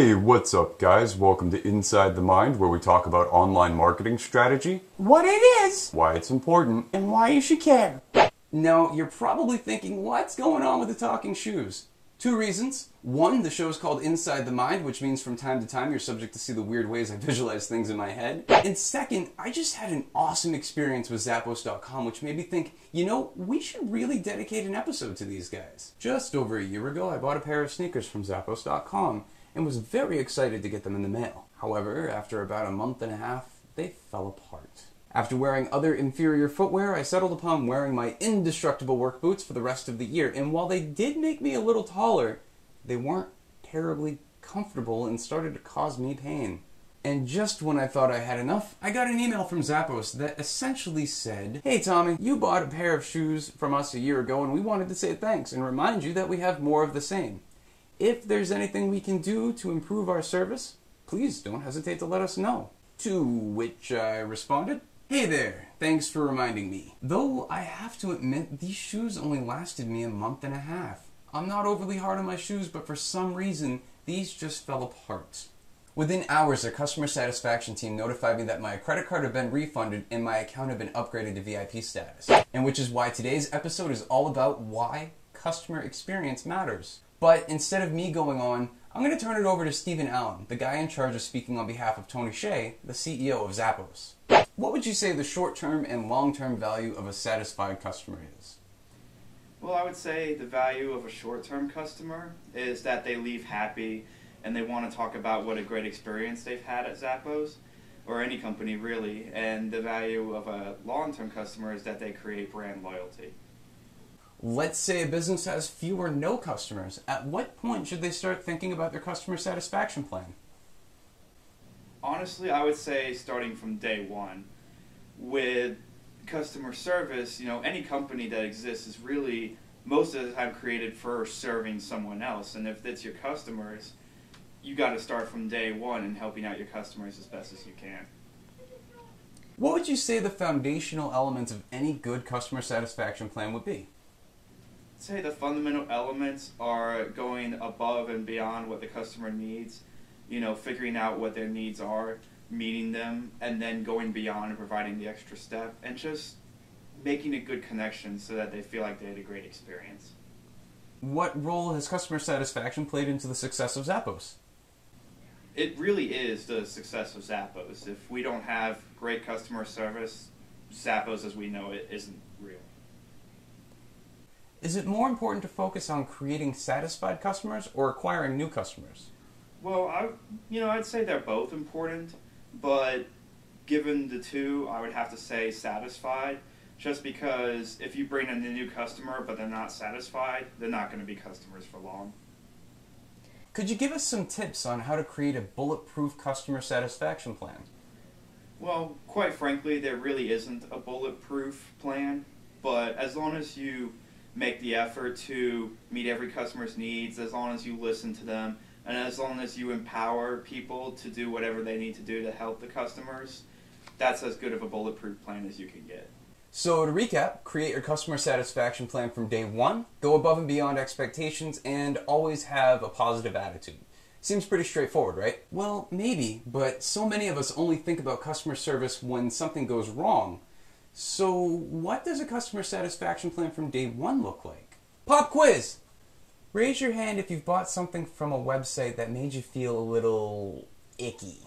Hey, what's up guys? Welcome to Inside the Mind, where we talk about online marketing strategy, what it is, why it's important, and why you should care. Now, you're probably thinking, what's going on with the talking shoes? Two reasons. One, the show is called Inside the Mind, which means from time to time you're subject to see the weird ways I visualize things in my head. And second, I just had an awesome experience with Zappos.com, which made me think, we should really dedicate an episode to these guys. Just over a year ago, I bought a pair of sneakers from Zappos.com and was very excited to get them in the mail. However, after about a month and a half, they fell apart. After wearing other inferior footwear, I settled upon wearing my indestructible work boots for the rest of the year, and while they did make me a little taller, they weren't terribly comfortable and started to cause me pain. And just when I thought I had enough, I got an email from Zappos that essentially said, "Hey Tommy, you bought a pair of shoes from us a year ago and we wanted to say thanks and remind you that we have more of the same. If there's anything we can do to improve our service, please don't hesitate to let us know." To which I responded, "Hey there, thanks for reminding me. Though I have to admit, these shoes only lasted me a month and a half. I'm not overly hard on my shoes, but for some reason, these just fell apart." Within hours, their customer satisfaction team notified me that my credit card had been refunded and my account had been upgraded to VIP status. And which is why today's episode is all about why customer experience matters. But instead of me going on, I'm going to turn it over to Stephen Allen, the guy in charge of speaking on behalf of Tony Hsieh, the CEO of Zappos. What would you say the short-term and long-term value of a satisfied customer is? Well, I would say the value of a short-term customer is that they leave happy and they want to talk about what a great experience they've had at Zappos, or any company really. And the value of a long-term customer is that they create brand loyalty. Let's say a business has few or no customers. At what point should they start thinking about their customer satisfaction plan? Honestly, I would say starting from day one. With customer service, any company that exists is really most of the time created for serving someone else. And if it's your customers, you got to start from day one in helping out your customers as best as you can. What would you say the foundational elements of any good customer satisfaction plan would be? I'd say the fundamental elements are going above and beyond what the customer needs, figuring out what their needs are, meeting them, and then going beyond and providing the extra step, and just making a good connection so that they feel like they had a great experience. What role has customer satisfaction played into the success of Zappos? It really is the success of Zappos. If we don't have great customer service, Zappos as we know it isn't real. Is it more important to focus on creating satisfied customers or acquiring new customers? Well, I'd say they're both important, but given the two, I would have to say satisfied, just because if you bring in a new customer but they're not satisfied, they're not going to be customers for long. Could you give us some tips on how to create a bulletproof customer satisfaction plan? Well, quite frankly, there really isn't a bulletproof plan, but as long as you make the effort to meet every customer's needs, as long as you listen to them, and as long as you empower people to do whatever they need to do to help the customers, that's as good of a bulletproof plan as you can get. So to recap, create your customer satisfaction plan from day one, go above and beyond expectations, and always have a positive attitude. Seems pretty straightforward, right? Well, maybe, but so many of us only think about customer service when something goes wrong. So what does a customer satisfaction plan from day one look like? Pop quiz! Raise your hand if you've bought something from a website that made you feel a little icky.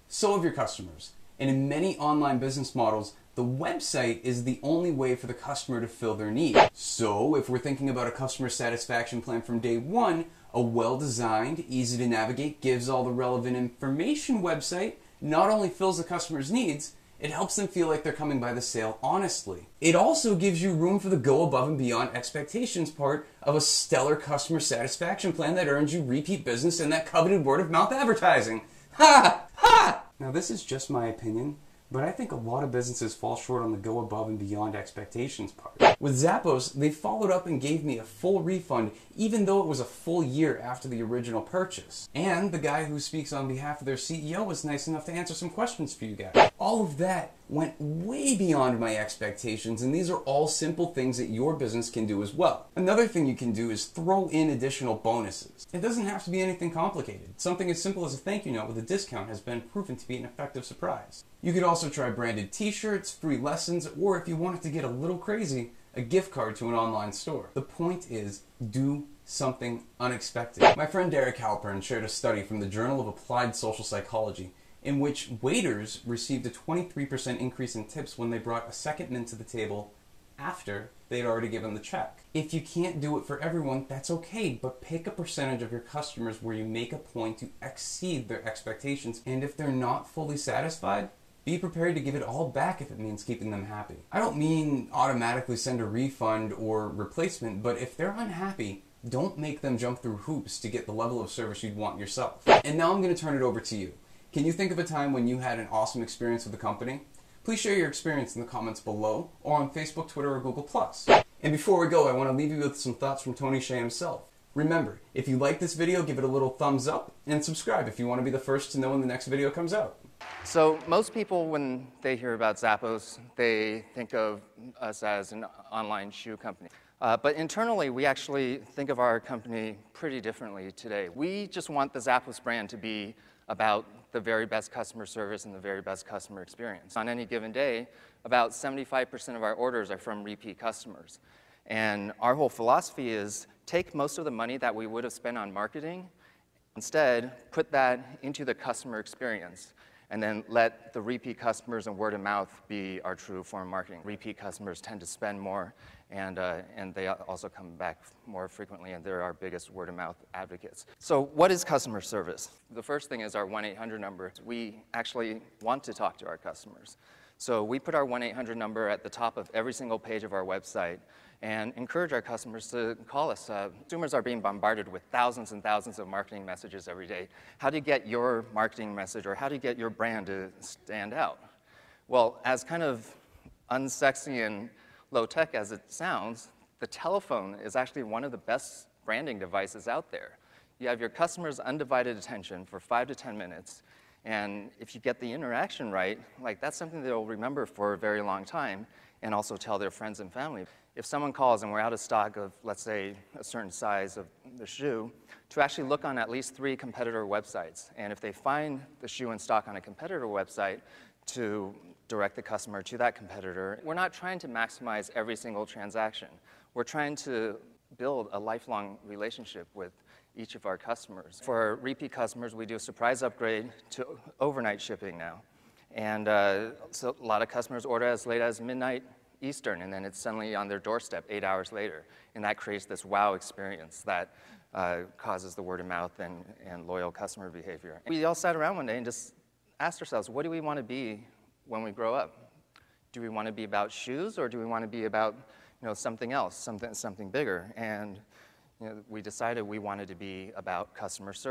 So have your customers. And in many online business models, the website is the only way for the customer to fill their need. So if we're thinking about a customer satisfaction plan from day one, a well-designed, easy to navigate, gives all the relevant information website not only fills the customer's needs, it helps them feel like they're coming by the sale honestly. It also gives you room for the go above and beyond expectations part of a stellar customer satisfaction plan that earns you repeat business and that coveted word of mouth advertising. Ha! Ha! Now this is just my opinion, but I think a lot of businesses fall short on the go above and beyond expectations part. With Zappos, they followed up and gave me a full refund even though it was a full year after the original purchase. And the guy who speaks on behalf of their CEO was nice enough to answer some questions for you guys. All of that went way beyond my expectations, and these are all simple things that your business can do as well. Another thing you can do is throw in additional bonuses. It doesn't have to be anything complicated. Something as simple as a thank you note with a discount has been proven to be an effective surprise. You could also try branded t-shirts, free lessons, or if you wanted to get a little crazy, a gift card to an online store. The point is, do something unexpected. My friend Derek Halpern shared a study from the Journal of Applied Social Psychology in which waiters received a 23% increase in tips when they brought a second mint to the table after they'd already given the check. If you can't do it for everyone, that's okay, but pick a percentage of your customers where you make a point to exceed their expectations, and if they're not fully satisfied, be prepared to give it all back if it means keeping them happy. I don't mean automatically send a refund or replacement, but if they're unhappy, don't make them jump through hoops to get the level of service you'd want yourself. And now I'm going to turn it over to you. Can you think of a time when you had an awesome experience with the company? Please share your experience in the comments below or on Facebook, Twitter, or Google+. And before we go, I want to leave you with some thoughts from Tony Hsieh himself. Remember, if you like this video, give it a little thumbs up and subscribe if you want to be the first to know when the next video comes out. So most people, when they hear about Zappos, they think of us as an online shoe company. But internally, we actually think of our company pretty differently today. We just want the Zappos brand to be about the very best customer service and the very best customer experience. On any given day, about 75% of our orders are from repeat customers. And our whole philosophy is take most of the money that we would have spent on marketing, instead put that into the customer experience, and then let the repeat customers and word of mouth be our true form of marketing. Repeat customers tend to spend more, and they also come back more frequently, and they're our biggest word of mouth advocates. So what is customer service? The first thing is our 1-800 number. We actually want to talk to our customers. So we put our 1-800 number at the top of every single page of our website and encourage our customers to call us. Consumers are being bombarded with thousands and thousands of marketing messages every day. How do you get your marketing message, or how do you get your brand to stand out? Well, as kind of unsexy and low-tech as it sounds, the telephone is actually one of the best branding devices out there. You have your customers' undivided attention for 5 to 10 minutes, and if you get the interaction right, like that's something they'll remember for a very long time, and also tell their friends and family. If someone calls and we're out of stock of, let's say, a certain size of the shoe, to actually look on at least 3 competitor websites. And if they find the shoe in stock on a competitor website, to direct the customer to that competitor. We're not trying to maximize every single transaction. We're trying to build a lifelong relationship with each of our customers. For our repeat customers, we do a surprise upgrade to overnight shipping now. And so a lot of customers order as late as midnight Eastern, and then it's suddenly on their doorstep 8 hours later. And that creates this wow experience that causes the word of mouth and loyal customer behavior. We all sat around one day and just asked ourselves, what do we want to be when we grow up? Do we want to be about shoes, or do we want to be about something else, something bigger? And we decided we wanted to be about customer service.